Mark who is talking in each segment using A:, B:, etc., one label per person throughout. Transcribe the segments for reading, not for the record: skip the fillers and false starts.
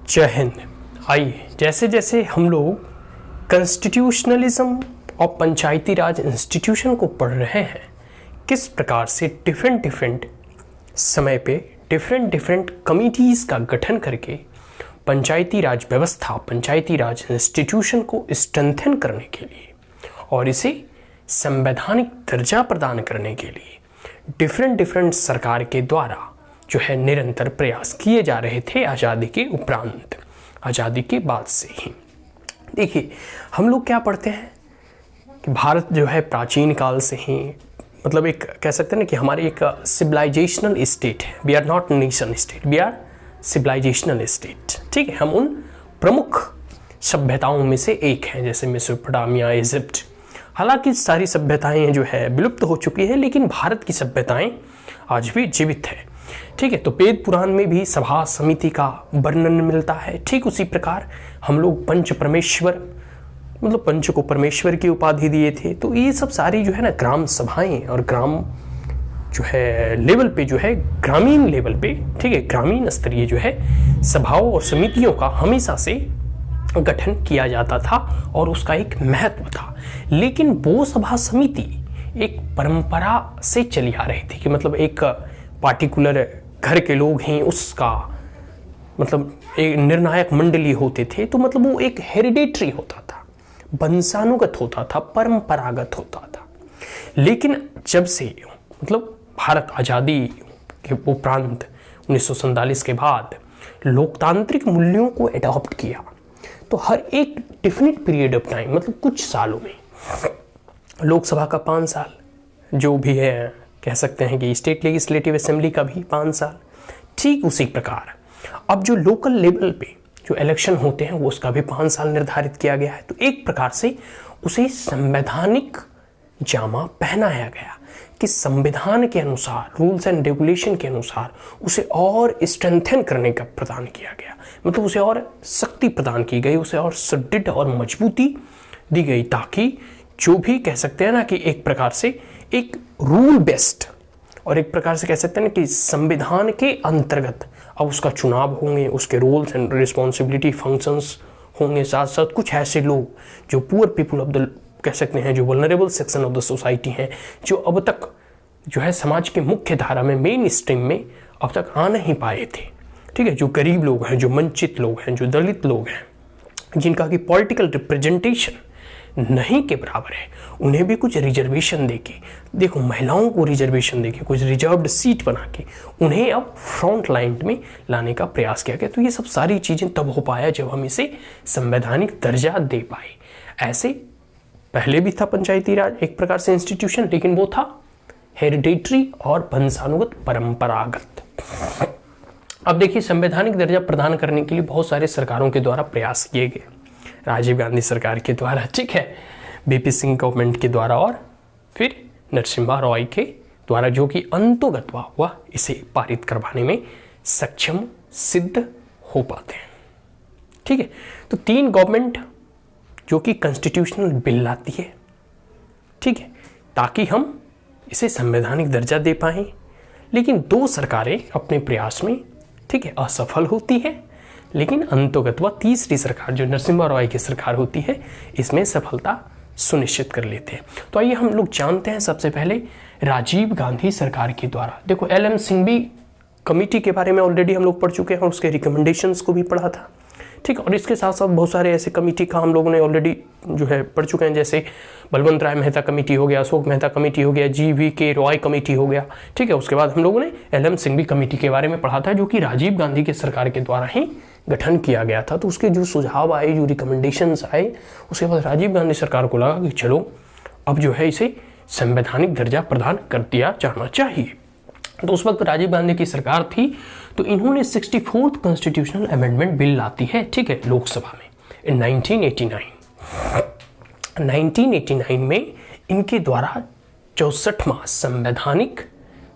A: जय हिंद। आइए, जैसे जैसे हम लोग कॉन्स्टिट्यूशनलिज्म और पंचायती राज इंस्टीट्यूशन को पढ़ रहे हैं, किस प्रकार से डिफरेंट समय पे डिफरेंट कमिटीज़ का गठन करके पंचायती राज व्यवस्था, पंचायती राज इंस्टीट्यूशन को स्ट्रेंथन करने के लिए और इसे संवैधानिक दर्जा प्रदान करने के लिए डिफरेंट सरकार के द्वारा जो है निरंतर प्रयास किए जा रहे थे आज़ादी के उपरांत, आज़ादी के बाद से ही। देखिए, हम लोग क्या पढ़ते हैं कि भारत जो है प्राचीन काल से ही, मतलब एक कह सकते हैं ना कि हमारे एक सिविलाइजेशनल स्टेट है। We are not nation state, we are civilisational state. ठीक है, हम उन प्रमुख सभ्यताओं में से एक हैं, जैसे मेसोपोटामिया, इजिप्ट। हालांकि सारी सभ्यताएं जो है विलुप्त हो चुकी है, लेकिन भारत की सभ्यताएं आज भी जीवित है। ठीक है, तो वेद पुराण में भी सभा समिति का वर्णन मिलता है। ठीक उसी प्रकार हम लोग पंच परमेश्वर, मतलब पंच को परमेश्वर की उपाधि दिए थे। तो ये सब सारी जो है ना ग्राम सभाएं और ग्राम जो है लेवल पे, जो है ग्रामीण लेवल पे, ठीक है, ग्रामीण स्तरीय जो है सभाओं और समितियों का हमेशा से गठन किया जाता था और उसका एक महत्व था। लेकिन वो सभा समिति एक परंपरा से चली आ रही थी कि मतलब एक पार्टिकुलर घर के लोग हैं, उसका मतलब एक निर्णायक मंडली होते थे। तो मतलब वो एक हेरिडेटरी होता था, वंशानुगत होता था, परंपरागत होता था। लेकिन जब से मतलब भारत आज़ादी के उपरांत 1947 के बाद लोकतांत्रिक मूल्यों को एडॉप्ट किया, तो हर एक डिफिनिट पीरियड ऑफ टाइम, मतलब कुछ सालों में, लोकसभा का 5 साल, जो भी है कह सकते हैं कि स्टेट लेजिस्लेटिव असेंबली का भी 5 साल, ठीक उसी प्रकार अब जो लोकल लेवल पे जो इलेक्शन होते हैं वो उसका भी 5 साल निर्धारित किया गया है। तो एक प्रकार से उसे संवैधानिक जामा पहनाया गया कि संविधान के अनुसार, रूल्स एंड रेगुलेशन के अनुसार उसे और स्ट्रेंथन करने का प्रदान किया गया, मतलब उसे और शक्ति प्रदान की गई, उसे और सुदृढ़ और मजबूती दी गई, ताकि जो भी कह सकते हैं ना कि एक प्रकार से एक रूल बेस्ड और एक प्रकार से कह सकते हैं ना कि संविधान के अंतर्गत अब उसका चुनाव होंगे, उसके रोल्स एंड रिस्पॉन्सिबिलिटी फंक्शंस होंगे, साथ साथ कुछ ऐसे लोग जो पुअर पीपल ऑफ द कह सकते हैं, जो vulnerable section of the society हैं, जो अब तक जो है समाज के मुख्य धारा में, मेन स्ट्रीम में अब तक आ नहीं पाए थे। ठीक है, जो गरीब लोग हैं, जो वंचित लोग हैं, जो दलित लोग हैं, जिनका कि पॉलिटिकल रिप्रेजेंटेशन नहीं के बराबर है, उन्हें भी कुछ रिजर्वेशन देके, देखो महिलाओं को रिजर्वेशन देके, कुछ रिजर्व्ड सीट बना के उन्हें अब फ्रंट लाइन में लाने का प्रयास किया गया। तो ये सब सारी चीज़ें तब हो पाया जब हम इसे संवैधानिक दर्जा दे पाए। ऐसे पहले भी था पंचायती राज एक प्रकार से इंस्टीट्यूशन, लेकिन वो था हेरिडेटरी और वंशानुगत, परंपरागत। अब देखिए, संवैधानिक दर्जा प्रदान करने के लिए बहुत सारे सरकारों के द्वारा प्रयास किए गए। राजीव गांधी सरकार के द्वारा, ठीक है, बीपी सिंह गवर्नमेंट के द्वारा, और फिर नरसिम्हा रॉय के द्वारा, जो कि अंतोगत हुआ इसे पारित करवाने में सक्षम सिद्ध हो पाते हैं। ठीक है, तो 3 गवर्नमेंट जो कि कॉन्स्टिट्यूशनल बिल लाती है, ठीक है, ताकि हम इसे संवैधानिक दर्जा दे पाएं। लेकिन 2 सरकारें अपने प्रयास में, ठीक है, असफल होती है, लेकिन अंतोगत्वा तीसरी सरकार जो नरसिम्हा रॉय की सरकार होती है, इसमें सफलता सुनिश्चित कर लेते हैं। तो आइए हम लोग जानते हैं सबसे पहले राजीव गांधी सरकार के द्वारा। देखो, LM सिंघवी कमेटी के बारे में ऑलरेडी हम लोग पढ़ चुके हैं और उसके रिकमेंडेशंस को भी पढ़ा था। ठीक, और इसके साथ साथ बहुत सारे ऐसे कमेटी का हम लोगों ने ऑलरेडी जो है पढ़ चुके हैं, जैसे बलवंत राय मेहता कमेटी हो गया, अशोक मेहता कमेटी हो गया, GVK रॉय कमेटी हो गया। ठीक है, उसके बाद हम लोगों ने LM सिंघवी कमेटी के बारे में पढ़ा था, जो कि राजीव गांधी की सरकार के द्वारा ही गठन किया गया था। तो उसके जो सुझाव आए, जो रिकमेंडेशंस आए, उसके बाद राजीव गांधी सरकार को लगा कि चलो अब जो है इसे संवैधानिक दर्जा प्रदान कर दिया जाना चाहिए। तो उस वक्त राजीव गांधी की सरकार थी, तो इन्होंने 64th कॉन्स्टिट्यूशनल अमेंडमेंट बिल लाती है, ठीक है, लोकसभा में इन 1989 में इनके द्वारा 64वां संवैधानिक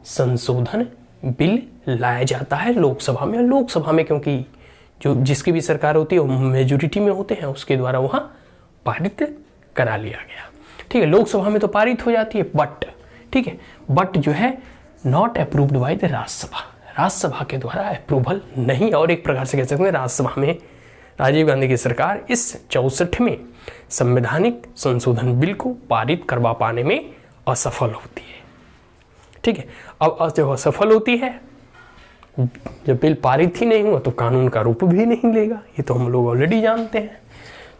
A: संशोधन बिल लाया जाता है लोकसभा में। लोकसभा में क्योंकि जो जिसकी भी सरकार होती है वो मेजोरिटी में होते हैं, उसके द्वारा वहाँ पारित करा लिया गया। ठीक है, लोकसभा में तो पारित हो जाती है, बट ठीक है, बट जो है not approved by the Rajya Sabha. Rajya Sabha के द्वारा अप्रूवल नहीं, और एक प्रकार से कह सकते हैं राज्यसभा में राजीव गांधी की सरकार इस 64वें संवैधानिक संशोधन बिल को पारित करवा पाने में असफल होती है। ठीक है, अब जब असफल होती है, जब बिल पारित ही नहीं हुआ तो कानून का रूप भी नहीं लेगा, ये तो हम लोग ऑलरेडी जानते हैं।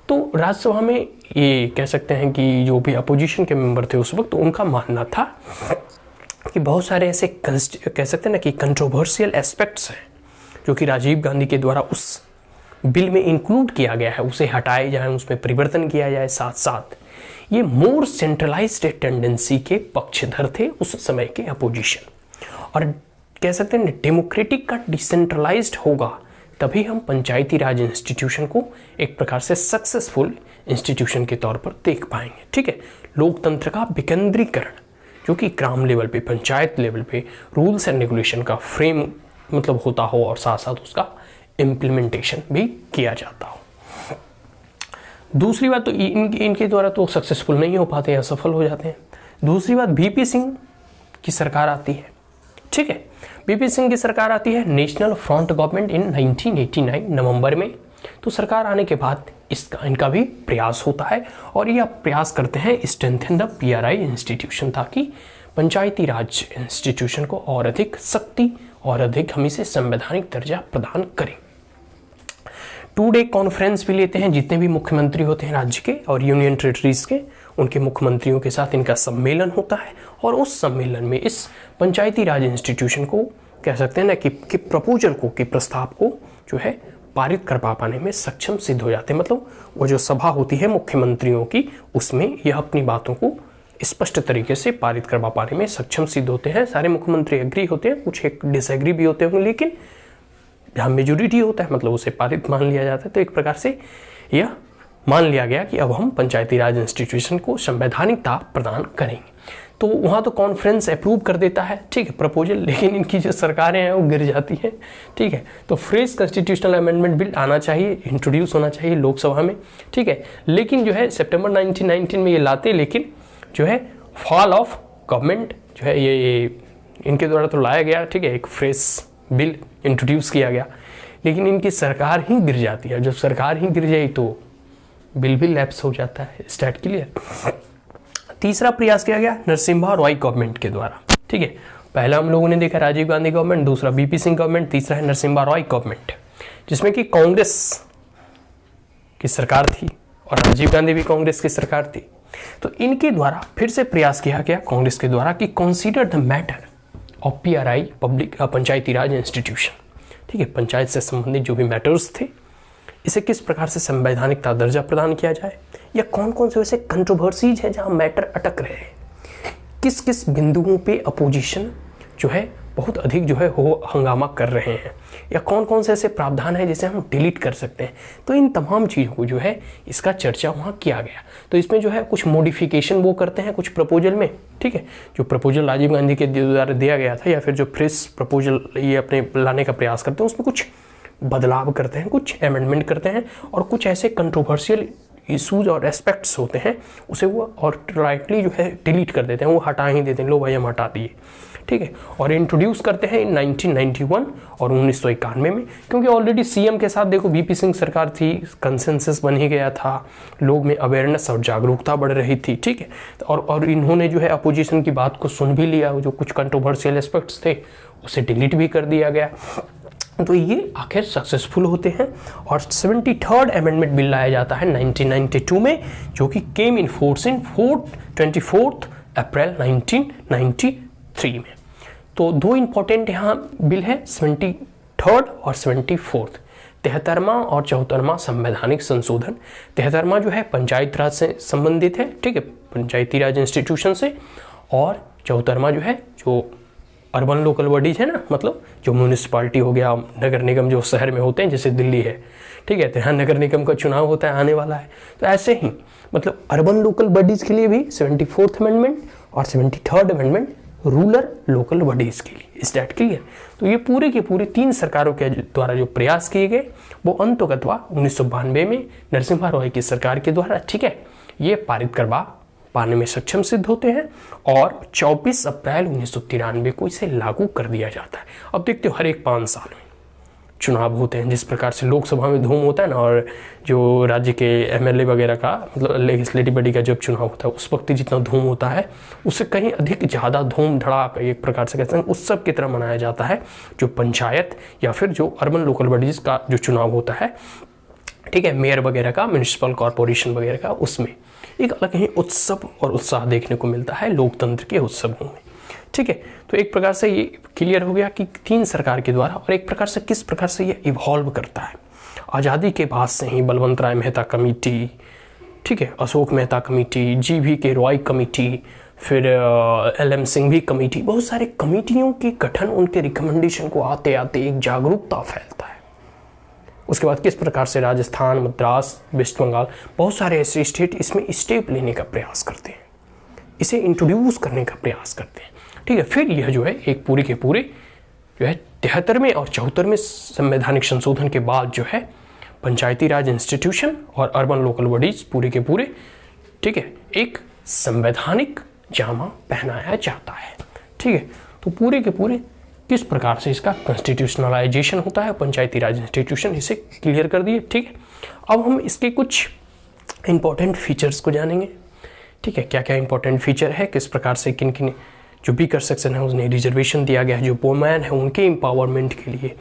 A: तो राज्यसभा में ये कह सकते हैं कि जो भी अपोजिशन के मेंबर थे उस वक्त, तो उनका मानना था कि बहुत सारे ऐसे कह सकते हैं ना कि कंट्रोवर्शियल एस्पेक्ट्स हैं जो कि राजीव गांधी के द्वारा उस बिल में इंक्लूड किया गया है, उसे हटाए जाए, उसमें परिवर्तन किया जाए। साथ साथ ये मोर सेंट्रलाइज्ड टेंडेंसी के पक्षधर थे उस समय के अपोजिशन, और कह सकते हैं डेमोक्रेटिक का डिसेंट्रलाइज्ड होगा तभी हम पंचायती राज इंस्टीट्यूशन को एक प्रकार से सक्सेसफुल इंस्टीट्यूशन के तौर पर देख पाएंगे। ठीक है, लोकतंत्र का विकेंद्रीकरण जो कि ग्राम लेवल पे, पंचायत लेवल पे रूल्स एंड रेगुलेशन का फ्रेम मतलब होता हो, और साथ साथ उसका इम्प्लीमेंटेशन भी किया जाता हो। दूसरी बात तो इनके द्वारा तो सक्सेसफुल नहीं हो पाते, असफल हो जाते हैं। दूसरी बात, वीपी सिंह की सरकार आती है। ठीक है, वीपी सिंह की सरकार आती है नेशनल फ्रंट गवर्नमेंट इन 1989 नवंबर में। तो सरकार आने के बाद इनका भी प्रयास होता है, और यह प्रयास करते हैं स्ट्रेंथन द पीआरआई इंस्टीट्यूशन, ताकि पंचायती राज इंस्टीट्यूशन को और अधिक शक्ति और अधिक हम इसे संवैधानिक दर्जा प्रदान करें। 2 डे कॉन्फ्रेंस भी लेते हैं, जितने भी मुख्यमंत्री होते हैं राज्य के और यूनियन टेरिटरीज के, उनके मुख्यमंत्रियों के साथ इनका सम्मेलन होता है, और उस सम्मेलन में इस पंचायती राज इंस्टीट्यूशन को कह सकते हैं ना कि प्रपोजल को, कि प्रस्ताव को जो है पारित कर पाने में सक्षम सिद्ध हो जाते हैं। मतलब वो जो सभा होती है मुख्यमंत्रियों की, उसमें यह अपनी बातों को स्पष्ट तरीके से पारित करवा पाने में सक्षम सिद्ध होते हैं। सारे मुख्यमंत्री एग्री होते हैं, कुछ एक डिसएग्री भी होते हैं, लेकिन जहाँ मेजोरिटी होता है मतलब उसे पारित मान लिया जाता है। तो एक प्रकार से यह मान लिया गया कि अब हम पंचायती राज इंस्टीट्यूशन को संवैधानिकता प्रदान करेंगे। तो वहाँ तो कॉन्फ्रेंस अप्रूव कर देता है, ठीक है, प्रपोजल, लेकिन इनकी जो सरकारें हैं वो गिर जाती हैं। ठीक है, तो फ्रेश कॉन्स्टिट्यूशनल अमेंडमेंट बिल आना चाहिए, इंट्रोड्यूस होना चाहिए लोकसभा में। ठीक है, लेकिन जो है सितंबर 1919 में ये लाते, लेकिन जो है फॉल ऑफ गवर्नमेंट जो है ये इनके द्वारा तो लाया गया। ठीक है, एक फ्रेश बिल इंट्रोड्यूस किया गया, लेकिन इनकी सरकार ही गिर जाती है। जब सरकार ही गिर जाए तो बिल भी लैप्स हो जाता है। स्टैट क्लियर। तीसरा प्रयास किया गया नरसिम्हा रॉय गवर्नमेंट के द्वारा। ठीक है, पहला हम लोगों ने देखा राजीव गांधी गवर्नमेंट, दूसरा वीपी सिंह गवर्नमेंट, तीसरा है नरसिम्हा रॉय गवर्नमेंट, जिसमें कि कांग्रेस की सरकार थी और राजीव गांधी भी कांग्रेस की सरकार थी। तो इनके द्वारा फिर से प्रयास किया गया कांग्रेस के द्वारा कि consider the matter of PRI, public Panchayati Raj institution. ठीक है, पंचायत से संबंधित जो भी मैटर्स थे, इसे किस प्रकार से संवैधानिकता दर्जा प्रदान किया जाए, या कौन कौन से वैसे कंट्रोवर्सीज है जहां मैटर अटक रहे हैं, किस किस बिंदुओं पे अपोजिशन जो है बहुत अधिक जो है हो हंगामा कर रहे हैं, या कौन कौन से ऐसे प्रावधान है जिसे हम डिलीट कर सकते हैं। तो इन तमाम चीज़ों को जो है इसका चर्चा वहाँ किया गया। तो इसमें जो है कुछ मॉडिफिकेशन वो करते हैं कुछ प्रपोजल में। ठीक है, जो प्रपोजल राजीव गांधी के द्वारा दिया गया था, या फिर जो फ्रेश प्रपोजल ये अपने लाने का प्रयास करते हैं, उसमें कुछ बदलाव करते हैं, कुछ अमेंडमेंट करते हैं, और कुछ ऐसे कंट्रोवर्शियल इशूज और एस्पेक्ट्स होते हैं उसे वो और राइटली जो है डिलीट कर देते हैं, वो हटा ही देते हैं, लो भाई हम हटा दिए। ठीक है, और इंट्रोड्यूस करते हैं 1991 और 1991 में, क्योंकि ऑलरेडी सीएम के साथ देखो वीपी सिंह सरकार थी, कंसेंसस बन ही गया था, लोग में अवेयरनेस और जागरूकता बढ़ रही थी। ठीक है, और इन्होंने जो है अपोजिशन की बात को सुन भी लिया, जो कुछ कंट्रोवर्शियल एस्पेक्ट्स थे उसे डिलीट भी कर दिया गया। तो ये आखिर सक्सेसफुल होते हैं, और 73rd अमेंडमेंट बिल लाया जाता है 1992 में, जो कि केम इन फोर्स इन 24 अप्रैल 1993 में। तो दो इंपॉर्टेंट यहाँ बिल है, 73rd और 74th, 73वां और 74वां संवैधानिक संशोधन। 73वां जो है पंचायत राज से संबंधित है, ठीक है, पंचायती राज इंस्टीट्यूशन से, और 74वां जो है जो अर्बन लोकल बॉडीज है ना, मतलब जो म्यूनिसिपालिटी हो गया, नगर निगम जो शहर में होते हैं, जैसे दिल्ली है, ठीक है, तो यहाँ नगर निगम का चुनाव होता है, आने वाला है। तो ऐसे ही मतलब अर्बन लोकल बॉडीज के लिए भी 74th अमेंडमेंट और 73rd amendment rural local bodies के लिए। Is that clear? तो ये पूरे के पूरे 3 सरकारों के द्वारा जो प्रयास किए गए वो अंततः 1992 में नरसिम्हा रॉय की सरकार के द्वारा, ठीक है, ये पारित करवा पाने में सक्षम सिद्ध होते हैं और 24 अप्रैल 1993 को इसे लागू कर दिया जाता है। अब देखते हो हर एक 5 साल में चुनाव होते हैं, जिस प्रकार से लोकसभा में धूम होता है ना, और जो राज्य के एमएलए वगैरह का मतलब लेजिस्लेटिव बॉडी का जब चुनाव होता है उस वक्त जितना धूम होता है उससे कहीं अधिक ज़्यादा धूम धड़ाका एक प्रकार से कहते हैं उत्सव की तरह मनाया जाता है जो पंचायत या फिर जो अर्बन लोकल बॉडीज़ का जो चुनाव होता है, ठीक है, मेयर वगैरह का, म्यूनिसिपल कॉरपोरेशन वगैरह का, उसमें एक अलग ही उत्सव और उत्साह देखने को मिलता है लोकतंत्र के उत्सवों में। ठीक है, तो एक प्रकार से ये क्लियर हो गया कि 3 सरकार के द्वारा और एक प्रकार से किस प्रकार से ये इवॉल्व करता है। आज़ादी के बाद से ही बलवंत राय मेहता कमेटी, ठीक है, अशोक मेहता कमेटी, जीवी के रॉय कमेटी, फिर LM सिंघवी कमेटी, बहुत सारे कमेटियों के गठन, उनके रिकमेंडेशन को आते आते एक जागरूकता फैलता है। उसके बाद किस प्रकार से राजस्थान, मद्रास, वेस्ट बंगाल, बहुत सारे ऐसे स्टेट इसमें स्टेप लेने का प्रयास करते हैं, इसे इंट्रोड्यूस करने का प्रयास करते हैं। ठीक है, फिर यह जो है एक पूरे के पूरे जो है 73वें और 74वें संवैधानिक संशोधन के बाद जो है पंचायती राज इंस्टीट्यूशन और अर्बन लोकल बॉडीज पूरे के पूरे, ठीक है, एक संवैधानिक जामा पहनाया जाता है। ठीक है, तो पूरे के पूरे किस प्रकार से इसका कॉन्स्टिट्यूशनलाइजेशन होता है पंचायती राज इंस्टीट्यूशन, इसे क्लियर कर दिए। ठीक है, अब हम इसके कुछ इंपॉर्टेंट फीचर्स को जानेंगे। ठीक है, क्या क्या इंपॉर्टेंट फीचर है, किस प्रकार से किन किन जो बीकर सेक्शन है उन्हें रिजर्वेशन दिया गया है, जो वोमेन है उनके एम्पावरमेंट के लिए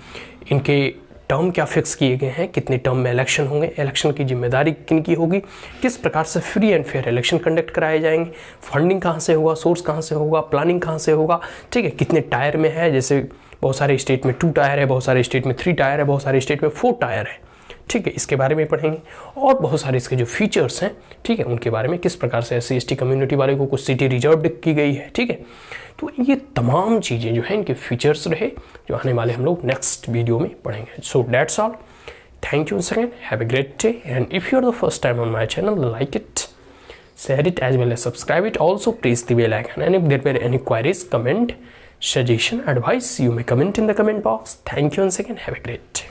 A: इनके टर्म क्या फिक्स किए गए हैं, कितने टर्म में इलेक्शन होंगे, इलेक्शन की जिम्मेदारी किन की होगी, किस प्रकार से free and fair election conduct कराए जाएंगे, फंडिंग कहाँ से होगा, सोर्स कहाँ से होगा, प्लानिंग कहाँ से होगा। ठीक है, कितने टायर में है, जैसे बहुत सारे स्टेट में 2 टायर है, बहुत सारे स्टेट में 3 टायर है, बहुत सारे स्टेट में 4 टायर है। ठीक है, इसके बारे में पढ़ेंगे और बहुत सारे इसके जो फीचर्स हैं, ठीक है, उनके बारे में, किस प्रकार से SC/ST कम्युनिटी वाले को कुछ सीटें रिजर्व की गई है। ठीक है, तो ये तमाम चीज़ें जो हैं इनके फीचर्स रहे जो आने वाले हम लोग नेक्स्ट वीडियो में पढ़ेंगे। So that's all, thank you again, have a great day, and if you are the first time on my channel, like it, share it as well as subscribe it. Also press the bell icon, and if there were any queries, comment, suggestion, advice, you may comment in the comment box. Thank you once again, have a great day.